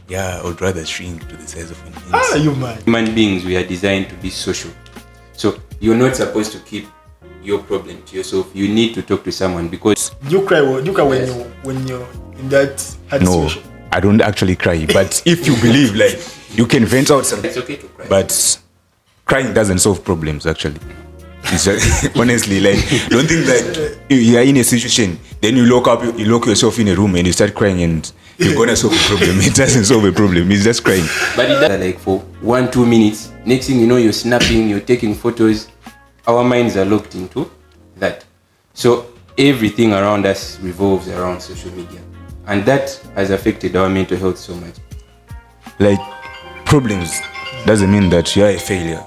Yeah, I would rather shrink to the size of an insect. Ah, you man. Human beings, we are designed to be social. So you're not supposed to keep your problem to yourself. You need to talk to someone because Do you cry Yes. when you're in that hard No, situation? I don't actually cry. But if you believe, like, you can vent out something. it's okay to cry. But crying doesn't solve problems, actually. It's just, honestly, like, don't think that you are in a situation, then you lock yourself in a room and you start crying and you're gonna solve a problem. It doesn't solve a problem. It's just crying. But it does like for 1-2 minutes. Next thing you know, you're snapping, you're taking photos. Our minds are locked into that. So everything around us revolves around social media. And that has affected our mental health so much. Like, problems doesn't mean that you're a failure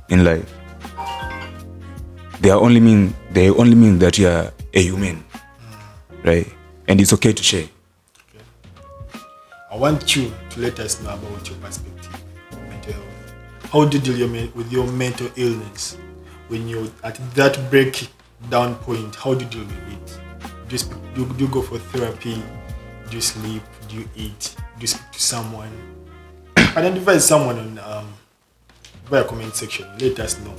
in life. They only mean that you're a human, right? And it's okay to share. I want you to let us know about your perspective on mental health. How do you deal with your mental illness? When you're at that breakdown point, how do you deal with it? Do you go for therapy? Do you sleep? Do you eat? Do you speak to someone? Identify someone on via comment section. Let us know.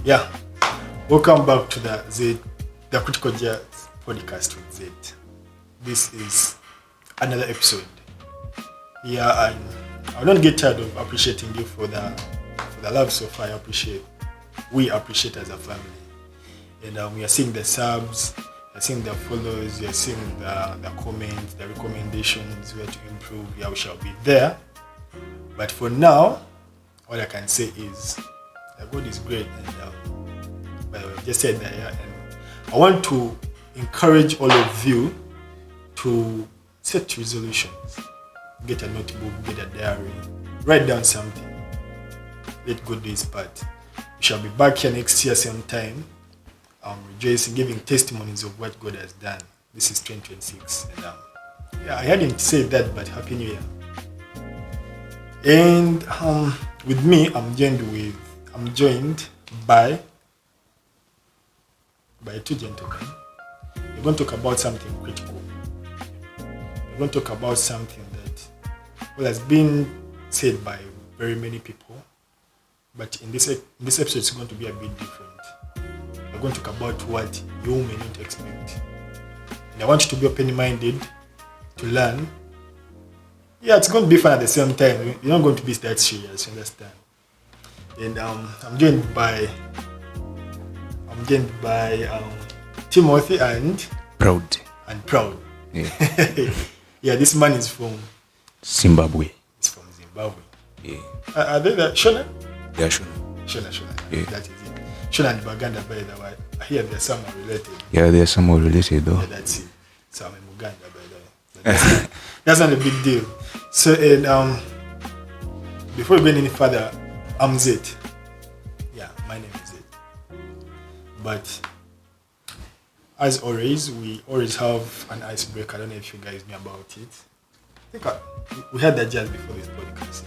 Yeah, welcome back to the Critical Jazz podcast with Z. This is another episode. Yeah, I don't get tired of appreciating you for the love so far. We appreciate as a family, and we are seeing the subs, we are seeing the follows, we are seeing the comments, the recommendations, where to improve. Yeah, we shall be there. But for now, all I can say is God is great, and I just said that. Yeah, and I want to encourage all of you to set resolutions. Get a notebook, get a diary, write down something. Let God do His part. We shall be back here next year same time, rejoicing, giving testimonies of what God has done. This is 2026, and yeah, I hadn't said that, but Happy New Year. And with me, I'm joined by two gentlemen. We're going to talk about something critical. We're going to talk about something that has been said by very many people, but in this episode it's going to be a bit different. We're going to talk about what you may not expect. And I want you to be open-minded, to learn. Yeah, it's going to be fun at the same time. You're not going to be that serious, you understand? And I'm joined by Timothy and Proud. Yeah. Yeah, this man is from Zimbabwe. He's from Zimbabwe. Yeah. Are they the Shona? Yeah, sure. Shona. Yeah. That is it. Shona and Baganda, by the way. I hear they're somehow related. Yeah, they're somewhat related though. Yeah, that's it. So I'm in Uganda, by the way. That's not a big deal. So, and before we go any further, I'm Zed. Yeah, my name is Zed. But as always, we always have an icebreaker. I don't know if you guys knew about it. I think we had that just before this podcast.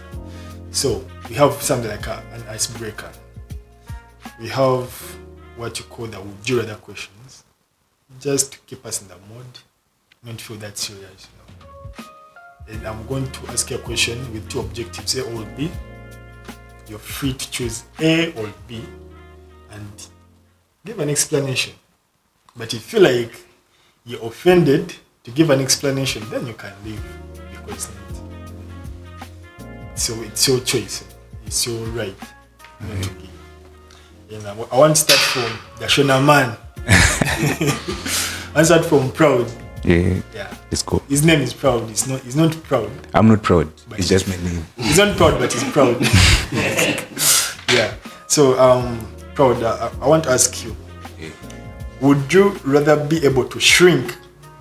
So we have something like an icebreaker. We have what you call the would you rather questions, just to keep us in the mood, not feel that serious, you know. And I'm going to ask you a question with two objectives, A or B. You're free to choose A or B and give an explanation. But if you feel like you're offended to give an explanation, then you can leave because so it's your choice. It's your right not to give. And I want to start from the Shona man. I start from Proud. Yeah. Yeah. Let's go. His name is Proud. He's not proud. I'm not proud. But It's just my name. He's not proud, but he's proud. Yeah. So, Proud, I want to ask you, Yeah. would you rather be able to shrink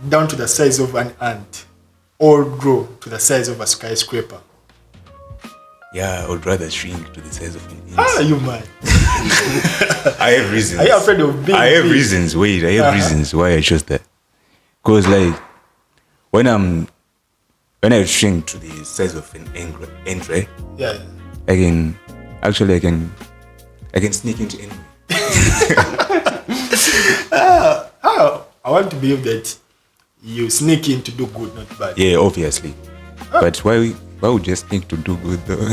down to the size of an ant or grow to the size of a skyscraper? Yeah, I would rather shrink to the size of an insect. Ah, you man. I have reasons. Are you afraid of being I have big? reasons. Wait, I have reasons why I chose that. Because like when I shrink to the size of an ant, right? Yeah. I can sneak into anywhere. I want to believe that you sneak in to do good, not bad. Yeah, obviously. But why would you sneak to do good though?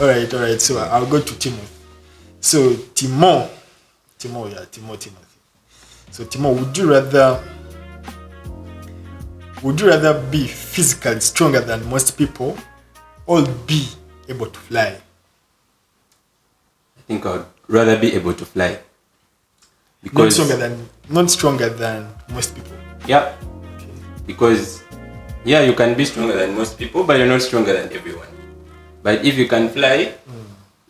All right. So I'll go to Timothy. So Timothy. So Timo, would you rather be physically stronger than most people or be able to fly? I think I'd rather be able to fly. Not stronger than most people. Yeah. Okay. Because you can be stronger than most people, but you're not stronger than everyone. But if you can fly,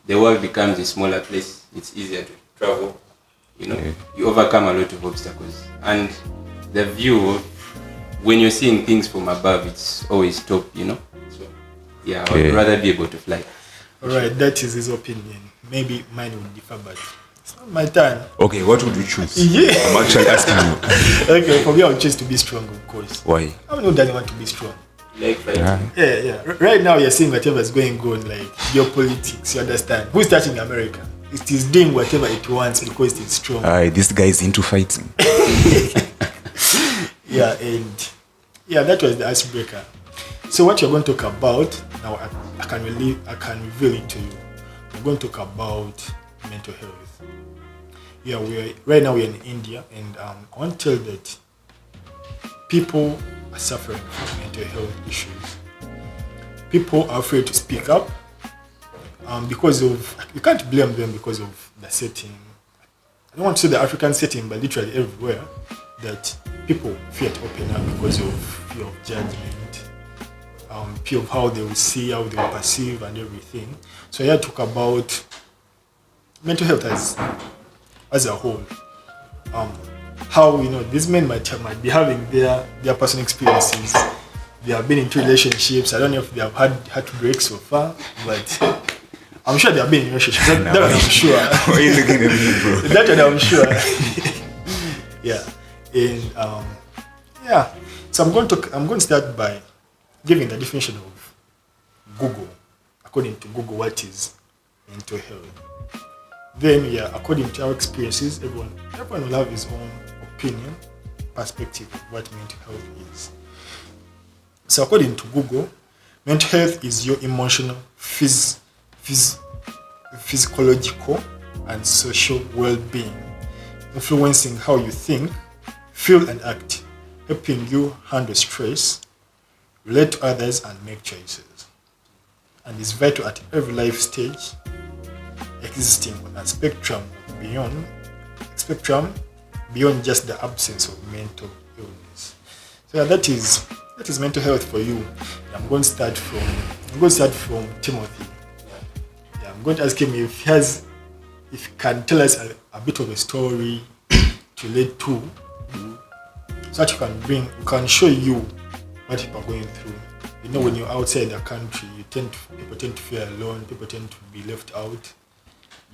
the world becomes a smaller place. It's easier to travel. You overcome a lot of obstacles. And the view, when you're seeing things from above, it's always top, So, I would rather be able to fly. All right, that is his opinion. Maybe mine would differ, but it's not my turn. Okay, what would you choose? Yeah. I'm actually asking you. Okay, for me, I would choose to be strong, of course. Why? I don't know who doesn't want to be strong. Like fighting. Yeah. Right now, you're seeing whatever is going on, like geopolitics, you understand? Who's touching America? It is doing whatever it wants because it's strong. This guy is into fighting. That was the icebreaker. So what you're going to talk about, now I can reveal it to you. We're going to talk about mental health. Yeah, right now we're in India, and I want to tell you that people are suffering from mental health issues. People are afraid to speak up because of, you can't blame them because of the setting. I don't want to say the African setting, but literally everywhere, that people fear to open up because of fear of judgment, fear of how they will see, how they will perceive, and everything. So I talk about mental health as a whole. How these men might be having their personal experiences. They have been into relationships. I don't know if they have had heartbreak so far, but I'm sure they have been in relationships. That one I'm sure. Why are you looking at me, bro? That one I'm sure. Yeah. And so I'm going to start by giving the definition of Google. According to Google, what is mental health? Then, according to our experiences, everyone will have his own opinion, perspective of what mental health is. So according to Google, mental health is your emotional, physiological, and social well-being, influencing how you think, feel, and act, helping you handle stress, relate to others, and make choices. And is vital at every life stage, existing on a spectrum beyond just the absence of mental illness. So that is mental health for you. I'm going to start from Timothy. I'm going to ask him if he can tell us a bit of a story to relate to, so that we can show you what people are going through. When you're outside the country, people tend to feel alone. People tend to be left out.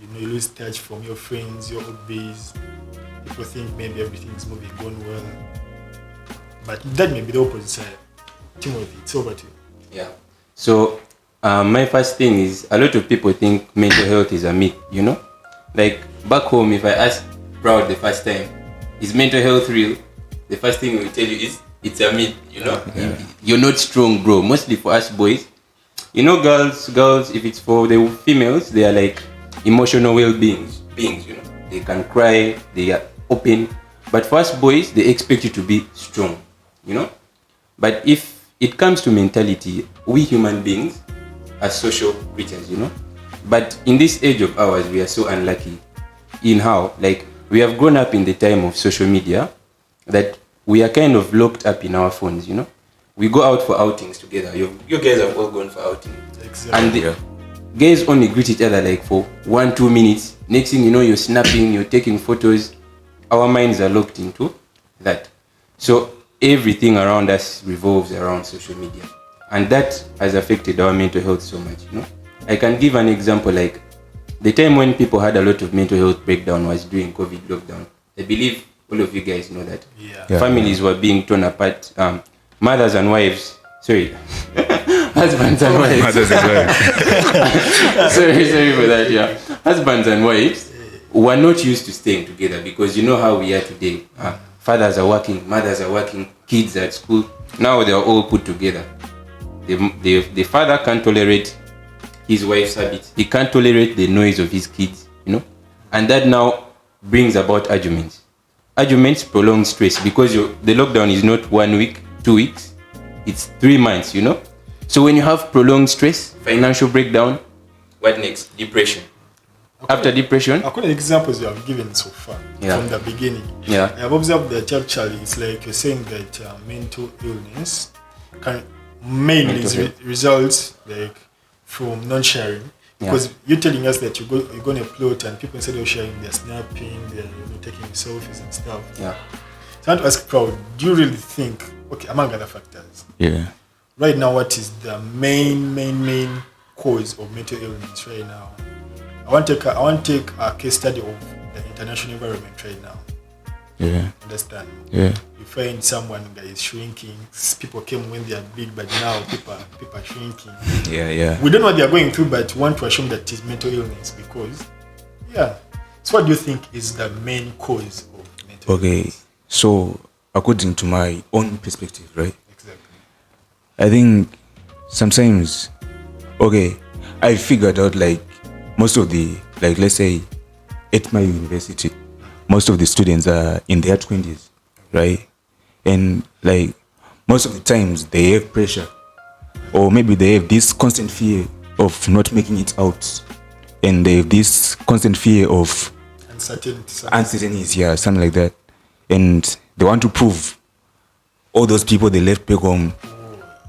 You lose touch from your friends, your hobbies. People think maybe everything is going well, but that may be the opposite side. Timothy, it's over to you. Yeah. So my first thing is, a lot of people think mental health is a myth. Like back home, if I ask Proud the first time, is mental health real? The first thing we will tell you is it's a myth. You're not strong, bro. Mostly for us boys, girls. If it's for the females, they are like emotional well-beings. They can cry. They are open. But for us boys, they expect you to be strong. But if it comes to mentality, we human beings are social creatures. But in this age of ours, we are so unlucky in how, we have grown up in the time of social media, that we are kind of locked up in our phones. We go out for outings together. You guys have all gone for outings. Exactly. And the guys only greet each other for 1-2 minutes. Next thing you know, you're snapping, you're taking photos. Our minds are locked into that. So everything around us revolves around social media. And that has affected our mental health so much. I can give an example, the time when people had a lot of mental health breakdown was during COVID lockdown. I believe all of you guys know that. Yeah. Families were being torn apart. Mothers and wives, sorry, husbands and wives. Mothers and wives. sorry for that. Yeah, husbands and wives were not used to staying together because you know how we are today. Fathers are working, mothers are working, kids are at school. Now they are all put together. The father can't tolerate his wife's habits. He can't tolerate the noise of his kids, you know, and that now brings about arguments. Arguments prolong stress because the lockdown is not 1 week, 2 weeks, it's 3 months, you know. So when you have prolonged stress, financial breakdown, what next? Depression. After depression, according to examples you have given so far from the beginning, I have observed that actually it's like you're saying that mental illness can mainly results like from non-sharing, because you're telling us that you're going to plot and people, instead of sharing, they're snapping, they're taking selfies and stuff. Yeah. So I want to ask Proud, do you really think, okay, among other factors, right now, what is the main cause of mental illness right now? I want to take a case study of the international environment right now. Yeah. Understand? Yeah. You find someone that is shrinking. People came when they are big, but now people are shrinking. Yeah. We don't know what they are going through, but we want to assume that it's mental illness because, So what do you think is the main cause of mental illness? So according to my own perspective, right? Exactly. I think sometimes, I figured out like most of the, like let's say at my university, most of the students are in their 20s, right? And like most of the times they have pressure, or maybe they have this constant fear of not making it out, and they have this constant fear of uncertainties, something like that, and they want to prove all those people they left back home.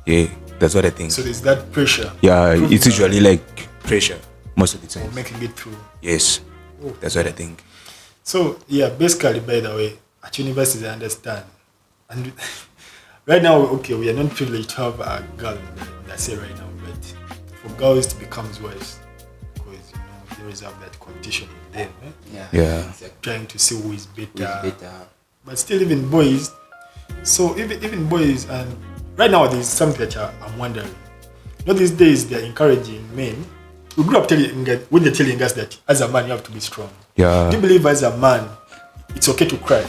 That's what I think. So there's that pressure. It's usually like pressure most of the time. Making it through. Yes, that's what I think. So basically, by the way, at universities I understand, and right now, we are not privileged to have a girl in that say right now, but for girls it becomes worse because they always have that competition with them. Exactly. Trying to see who is better. But still, even boys. So even boys, and right now there's something that I'm wondering. These days they're encouraging men. We grew up when they're telling us that as a man you have to be strong. Do you believe as a man it's okay to cry?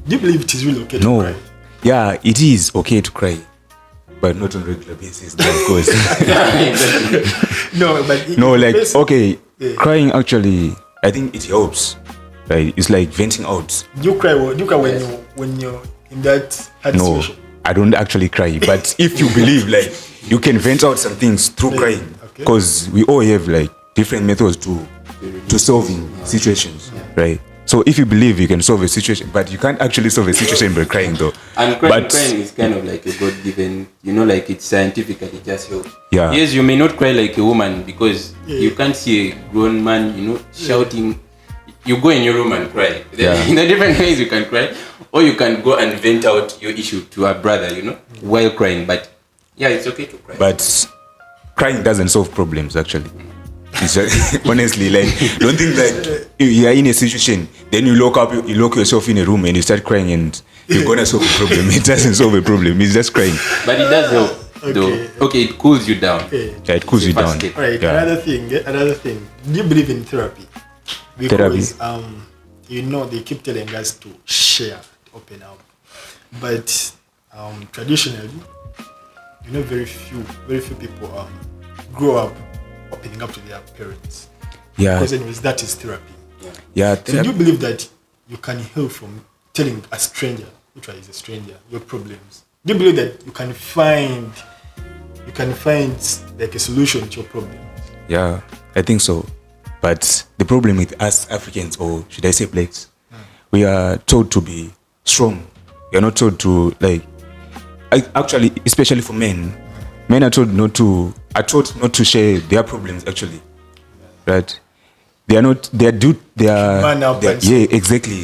Do you believe it is really okay to cry? Yeah, it is okay to cry, but not on a regular basis, of course. Crying actually, I think it helps. Right? It's like venting out. Do you cry when you're in that hard situation? I don't actually cry, but if you believe like you can vent out some things through crying, because we all have like different methods to solving situations, right? So if you believe you can solve a situation, but you can't actually solve a situation by crying though. And crying is kind of like a God-given, like it's scientific and it just helps. Yes, you may not cry like a woman because you can't see a grown man, shouting. You go in your room and cry. There are different ways you can cry, or you can go and vent out your issue to a brother, while crying. But it's okay to cry. But crying doesn't solve problems actually. It's just, honestly, like, don't think that you are in a situation, then you lock yourself in a room and you start crying and you're gonna solve a problem. It doesn't solve a problem. It's just crying. But it does help, though. It cools you down. It cools you down. All right. Another thing. Do you believe in therapy? Because they keep telling us to share, to open up, but traditionally, very few people grow up opening up to their parents. Because anyways, that is therapy. So do you believe that you can heal from telling a stranger, which is a stranger, your problems? Do you believe that you can find like a solution to your problem? Yeah, I think so. But the problem with us Africans, or should I say blacks, we are told to be strong. We are not told to actually, especially for men are told not to share their problems actually. Right? Exactly.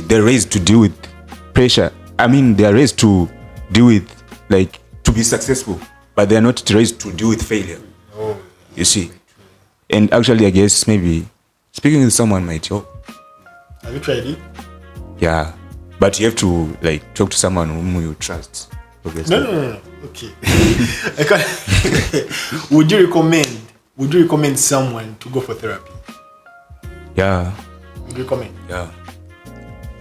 They're raised to deal with pressure. I mean, they are raised to deal with to be successful, but they are not raised to deal with failure. You see? And actually, I guess maybe speaking with someone might help. Have you tried it? Yeah, but you have to like talk to someone whom you trust. Obviously. No. Okay. I can't. Would you recommend someone to go for therapy? Yeah. Would you recommend? Yeah.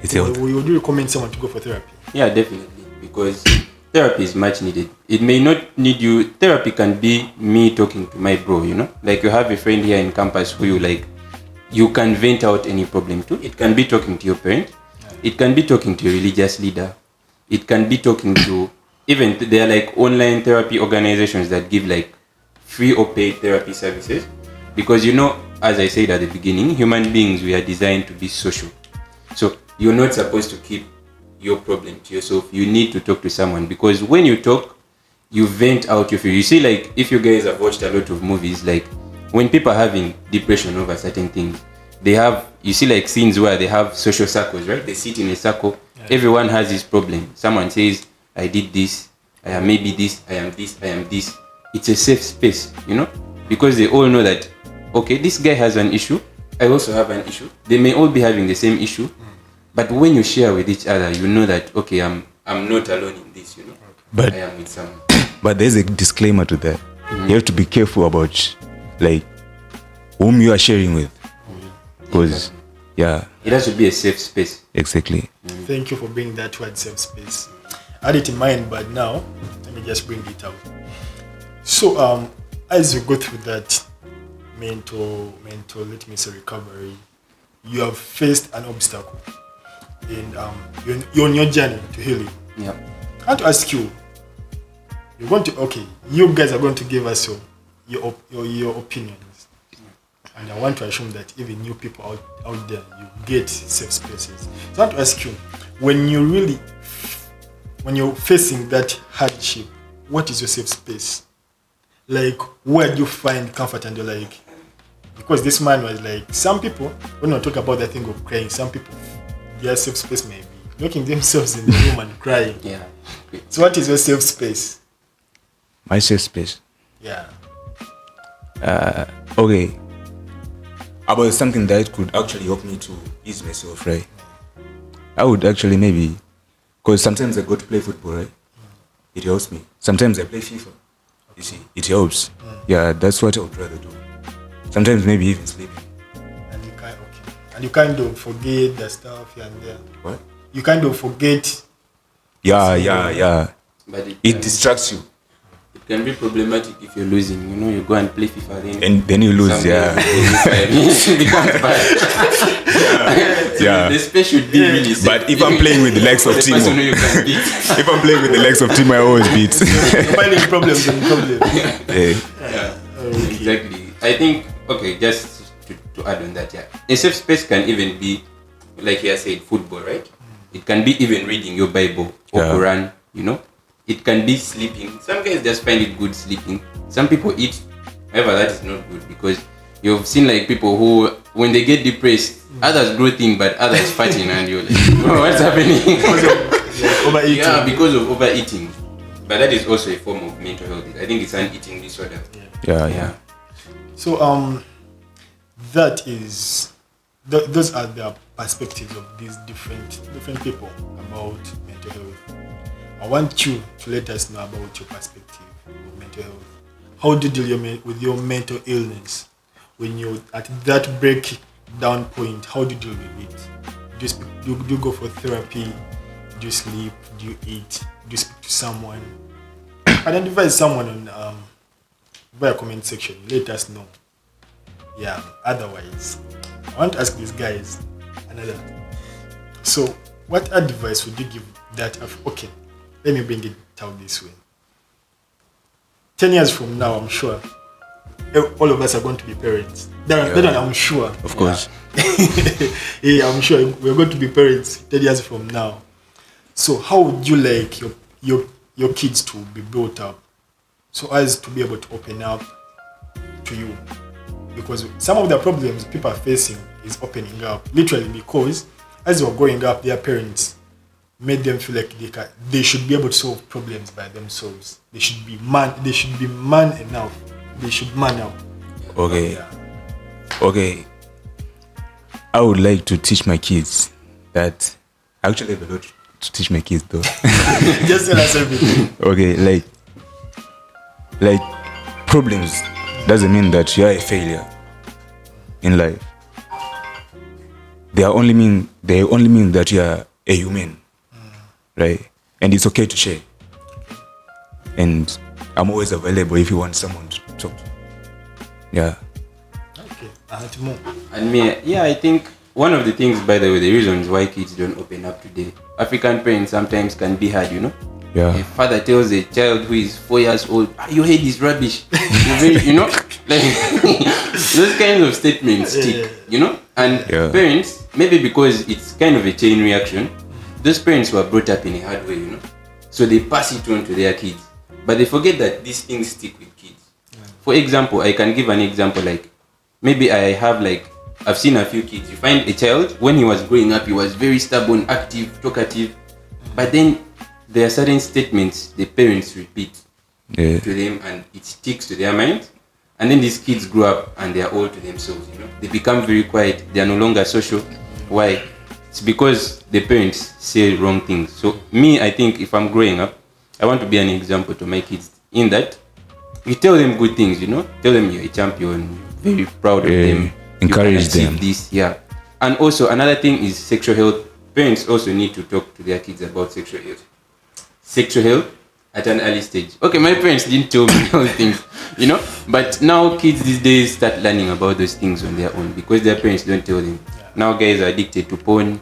It's healthy. Would you recommend someone to go for therapy? Yeah, definitely, because therapy is much needed. It may not need you. Therapy can be me talking to my bro, you know, like you have a friend here in campus who you can vent out any problem to. It can be talking to your parent. It can be talking to your religious leader. It can be talking to, even there are like online therapy organizations that give like free or paid therapy services, because you know, as I said at the beginning, human beings, we are designed to be social. So you're not supposed to keep your problem to yourself. You need to talk to someone, because when you talk, you vent out your feelings. You see, like if you guys have watched a lot of movies, like when people are having depression over certain things, they have, you see like scenes where they have social circles, right? They sit in a circle. Yeah. Everyone has his problem. Someone says, I did this, I am maybe this, I am this, I am this. It's a safe space, you know, because they all know that, okay, this guy has an issue, I also have an issue. They may all be having the same issue, but when you share with each other, you know that, okay, I'm not alone in this, you know. But I am with someone. But there's a disclaimer to that. You have to be careful about like whom you are sharing with, because yeah, it has to be a safe space. Exactly. Thank you for bringing that word safe space. I had it in mind, but now let me just bring it out. So as you go through that mental let me say recovery, you have faced an obstacle, and you're on your journey to healing. Yeah. I want to ask you, you guys are going to give us your opinions, and I want to assume that even new people out there, you get safe spaces. So I want to ask you, when you're facing that hardship, what is your safe space? Like, where do you find comfort? And you're like, because this man was like, some people, when we talk about that thing of crying, some people, their safe space may be locking themselves in the room and crying. Yeah. So what is your safe space? My safe space. Yeah. Okay. About something that could actually help me to ease myself, right? I would actually maybe, because sometimes I go to play football, right? It helps me. Sometimes I play FIFA. You see, it helps. Yeah, that's what I would rather do. Sometimes maybe even sleeping. And you kind of forget the stuff here and there. What? You kind of forget. Yeah. But It distracts you. it can be problematic if you're losing. You know, you go and play FIFA, And then you lose, yeah. It becomes bad. So Yeah. the space should be really safe. But if I'm playing with the likes of The Timo, person who you can beat. if I'm playing with the likes of Timo, I always beat. Finding problems and problems. Yeah. Yeah, exactly. I think, okay, just to add on that, yeah. A safe space can even be, like you said, football, right? It can be even reading your Bible or Quran, you know? It can be sleeping. Some guys just find it good sleeping. Some people eat. However, that is not good, because you've seen like people who, when they get depressed, others grow thin, but others fighting, and you're like, oh, what's happening? Overeating. Yeah, because of overeating. But that is also a form of mental health. I think it's an eating disorder. Yeah. So that is those are the perspectives of these different people about mental health. I want you to let us know about your perspective of mental health. How do you deal with your mental illness? When you're at that breakdown point, how do you deal with it? Do you go for therapy? Do you sleep? Do you eat? Do you speak to someone? Identify someone on via comment section. Let us know. Yeah. Otherwise, I want to ask these guys another. So, what advice would you give that? Okay, let me bring it out this way. 10 years from now, I'm sure all of us are going to be parents. That one I'm sure. Of course. Yeah, I'm sure we're going to be parents 10 years from now. So how would you like your kids to be built up so as to be able to open up to you? Because some of the problems people are facing is opening up, literally, because as they were growing up, their parents made them feel like they should be able to solve problems by themselves. They should be man enough. They should man up. Okay. I would like to teach my kids that I actually have a lot to teach my kids though. Just tell us everything. Okay, like problems doesn't mean that you are a failure in life. They only mean that you are a human, right? And it's okay to share. And I'm always available if you want someone to talk to. Yeah. Okay. More. And me, yeah, I think one of the things, by the way, the reasons why kids don't open up today, African parents sometimes can be hard, you know? Yeah. A father tells a child who is 4 years old, your head is rubbish. You're very, you know? Like, those kinds of statements stick, you know? And parents, maybe because it's kind of a chain reaction, those parents were brought up in a hard way, you know? So they pass it on to their kids. But they forget that these things stick with kids. For example, I can give an example like, maybe I've seen a few kids. You find a child, when he was growing up, he was very stubborn, active, talkative. But then there are certain statements the parents repeat to them and it sticks to their mind. And then these kids grow up and they are all to themselves, you know. They become very quiet. They are no longer social. Why? It's because the parents say wrong things. So me, I think if I'm growing up, I want to be an example to my kids in that you tell them good things, you know. Tell them you're a champion, you're very proud of them. Encourage them. This, yeah. And also another thing is sexual health. Parents also need to talk to their kids about sexual health. Sexual health at an early stage. Okay, my parents didn't tell me those things, you know. But now kids these days start learning about those things on their own because their parents don't tell them. Now guys are addicted to porn.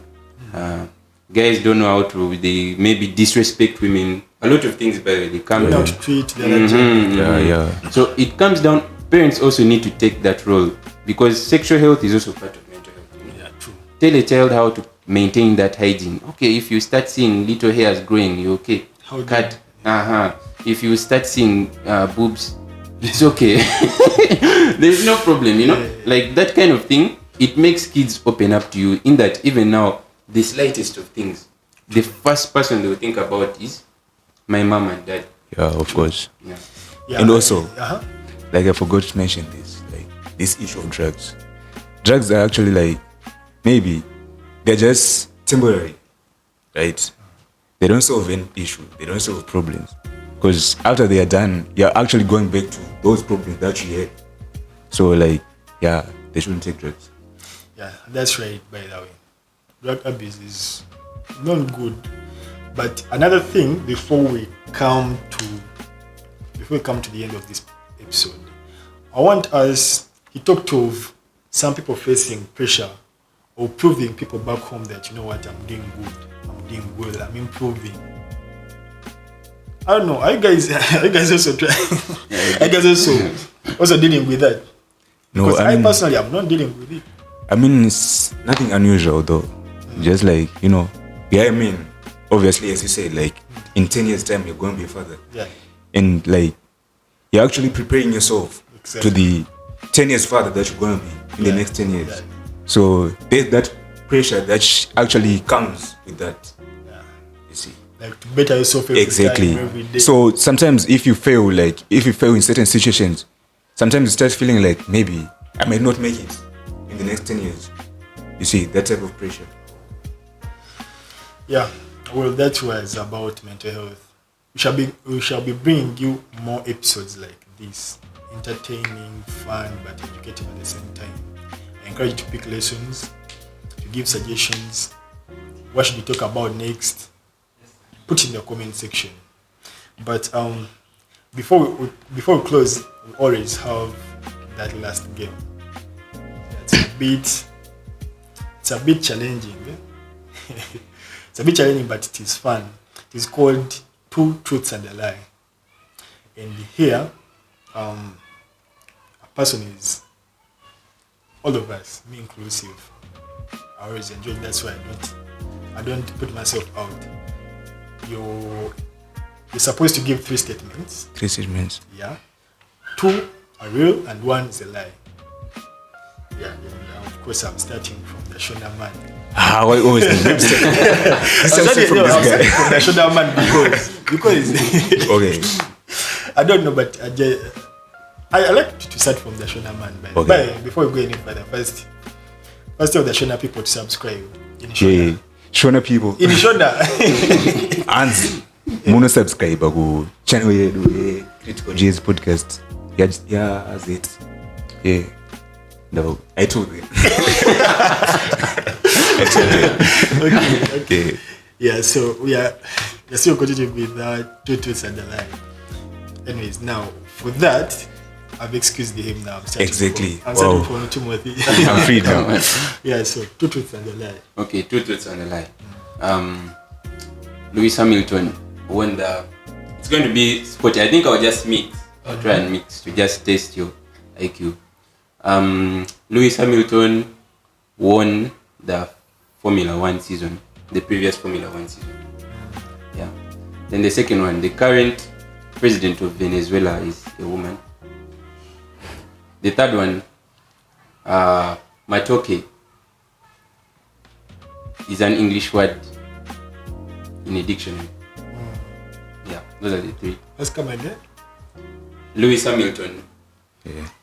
Guys don't know how to, they maybe disrespect women. A lot of things, by the way, they come down. To treat the other gender. So it comes down, parents also need to take that role because sexual health is also part of mental health. You know? Yeah, true. Tell a child how to maintain that hygiene. Okay, if you start seeing little hairs growing, you okay. Cut. If you start seeing boobs, it's okay. There's no problem, you know? Like that kind of thing, it makes kids open up to you in that even now, the slightest of things, the first person they will think about is my mom and dad. Yeah, of course. Yeah. And also, like I forgot to mention this, like this issue of drugs. Drugs are actually like, maybe they're just temporary, right? They don't solve any issue. They don't solve problems. Because after they are done, you're actually going back to those problems that you had. So like, yeah, they shouldn't take drugs. Yeah, that's right, by the way. Drug abuse is not good. But another thing before we come to the end of this episode, I want us, he talked of some people facing pressure or proving people back home that, you know what, I'm doing good, I'm doing well, I'm improving. I don't know, are you guys also trying? Are you guys also dealing with that? No, because I personally am not dealing with it. I mean, it's nothing unusual though. Just like, you know, yeah, I mean, obviously, as you said, like in 10 years' time, you're going to be a father. Yeah. And like, you're actually preparing yourself to the 10 years father that you're going to be in the next 10 years. Yeah. So there's that pressure that actually comes with that. Yeah. You see. Like to better yourself every time, every day. So sometimes if you fail in certain situations, sometimes you start feeling like maybe I might not make it in the next 10 years. You see, that type of pressure. Yeah, well, that was about mental health. We shall be bringing you more episodes like this, entertaining, fun, but educative at the same time. I encourage you to pick lessons, to give suggestions. What should we talk about next? Put in the comment section. But before we close, we always have that last game. It's a bit challenging. It's a bit challenging, but it is fun. It is called Two Truths and a Lie. And here, a person is, all of us, me inclusive, I always enjoy it. That's why I don't put myself out. You're supposed to give 3 statements. 3 statements. Yeah. 2 are real and 1 is a lie. Yeah, and of course I'm starting from the Shona man. Why always the starting from the Shona man because okay. I don't know, but I like to start from the Shona man. But before we go any further, first First tell the Shona people to subscribe. In Yeah. Shona people. In Shona. And mono subscribe go channel yedu Critical J's podcast. Yeah, as it. Yeah. No, I told you. Okay. Yeah, so we're still continuing with two truths and a lie. Anyways, now for that, I've excused him now. Exactly. I'm starting from Timothy. I'm free now. Yeah, so two truths and a lie. Okay, two truths and a lie. Lewis Hamilton won the. It's going to be spotty. I think I'll just mix. I'll try and mix to just test your IQ. Lewis Hamilton won the Formula 1 season, the previous Formula 1 season. Yeah. Then the second one, the current president of Venezuela is a woman. The third one, matoke is an English word in a dictionary. Yeah, those are the three. Let's come again. Lewis Hamilton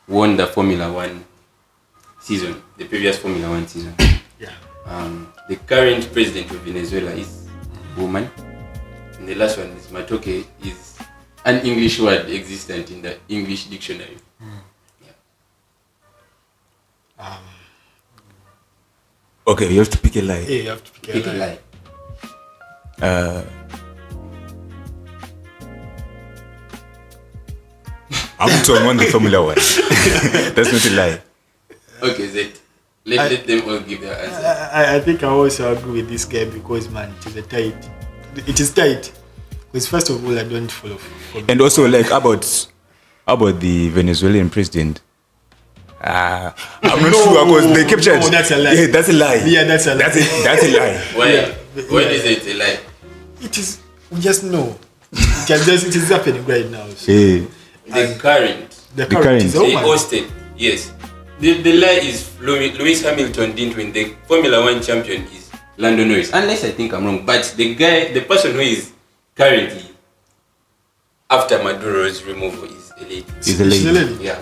won the Formula 1 season, the previous Formula 1 season. Yeah. The current president of Venezuela is a woman. And the last one is matoke is an English word existent in the English dictionary. Yeah. Okay, you have to pick a lie. Yeah, you have to pick a lie. Hamilton won the Formula 1. That's not a lie. Okay, Zed. Let them all give their answer. I think I also agree with this guy because, man, it is a tight. It is tight. Because first of all, I don't follow. And also, like, about the Venezuelan president. I'm not sure because they kept No, that's a lie. Yeah, that's a lie. Yeah, that's a lie. That's a lie. Why? Yeah. When is it a lie? It is. We just know. It is happening right now. So. Yeah. The current. The current. current is They over. hosted. Yes. The lie is Lewis Hamilton didn't win. The Formula 1 champion is Lando Norris. Unless I think I'm wrong. But the person who is currently after Maduro's removal is a lady. He's a lady. Yeah.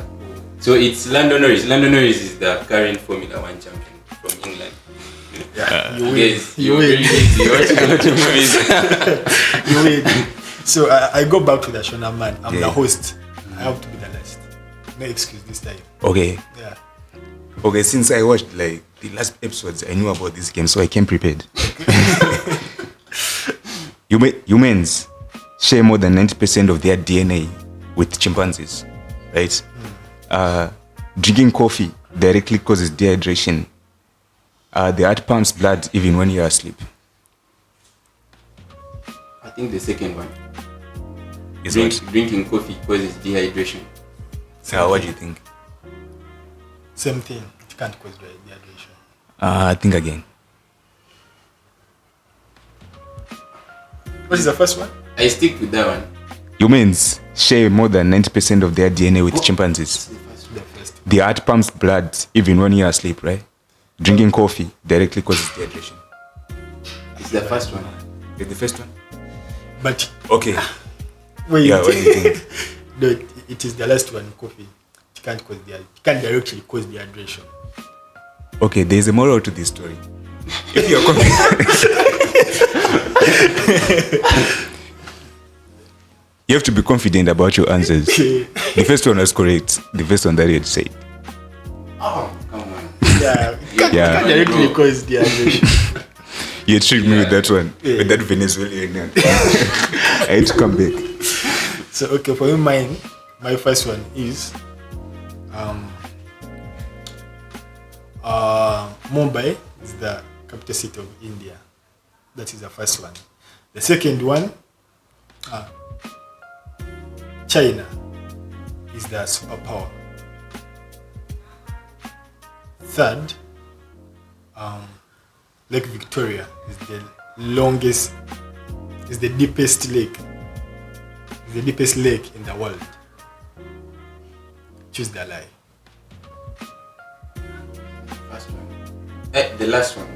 So it's Lando Norris. Lando Norris is the current Formula 1 champion from England. Yeah, you win. Yes, You you're win. very easy. You're watching a lot of movies. You win. So I go back to the Shona man. I'm the host. I have to be the last. No excuse this time. Okay. Yeah. Okay, since I watched like the last episodes, I knew about this game, so I came prepared. Humans share more than 90% of their DNA with chimpanzees, right? Drinking coffee directly causes dehydration. The heart pumps blood even when you are asleep. I think the second one. Is what? Drinking coffee causes dehydration. What do you think? Same thing. It can't cause dehydration. I think again. What is the first one? I stick with that one. Humans share more than 90% of their DNA with chimpanzees. The first. The heart pumps blood even when you are asleep, right? Drinking coffee directly causes dehydration. It's the first one. Is the first one? But Okay. wait. Yeah, what do you think? No, it is the last one. Coffee. It can't directly cause dehydration. Okay, there's a moral to this story. If you're confident, you have to be confident about your answers. Okay. The first one was correct. The first one that you had said. Oh, come on. Yeah. It Yeah. can't directly cause dehydration. You tricked me with that one, Yeah. with that Venezuelan. I had to come back. So okay, for me, my first one is Mumbai is the capital city of India. That is the first one. The second one, China is the superpower. Third, Lake Victoria is the longest, is the deepest lake. Is the deepest lake in the world. Choose the lie. First one. The last one.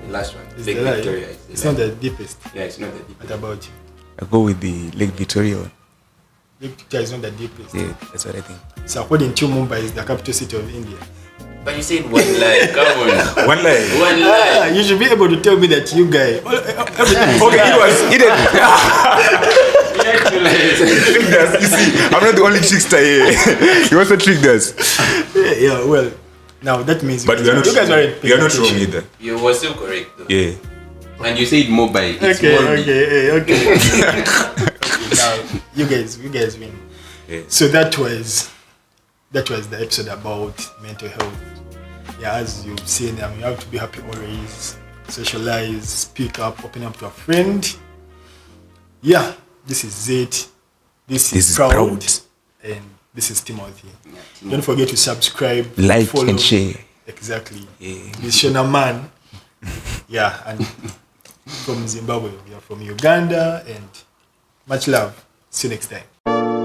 It's Lake the lie. Victoria is the It's lie. not the deepest. Yeah, it's not the deepest. What about you? I go with the Lake Victoria one. Lake Victoria is not the deepest. Yeah, that's what I think. So according to Mumbai is the capital city of India. But you said one lie. Come on. One lie. One lie. You should be able to tell me that you guys. Everything is Okay, he didn't. You had to lie. Tricked us. You see, I'm not the only trickster here. He also tricked us. Yeah, well, now that means But we are not. you guys weren't We are not wrong paying either. You were still correct though. Yeah. And you said mobile. It's attention. mobile. Okay. Now you guys win. Yeah. So that was the episode about mental health. Yeah, as you've seen, you have to be happy always, socialize, speak up, open up to a friend. Yeah, this is it. This is proud. And this is Timothy. Yeah, Don't forget to subscribe, Like follow. and share. Exactly. Yeah. This Shona man. Yeah, and from Zimbabwe. We are from Uganda, and much love. See you next time.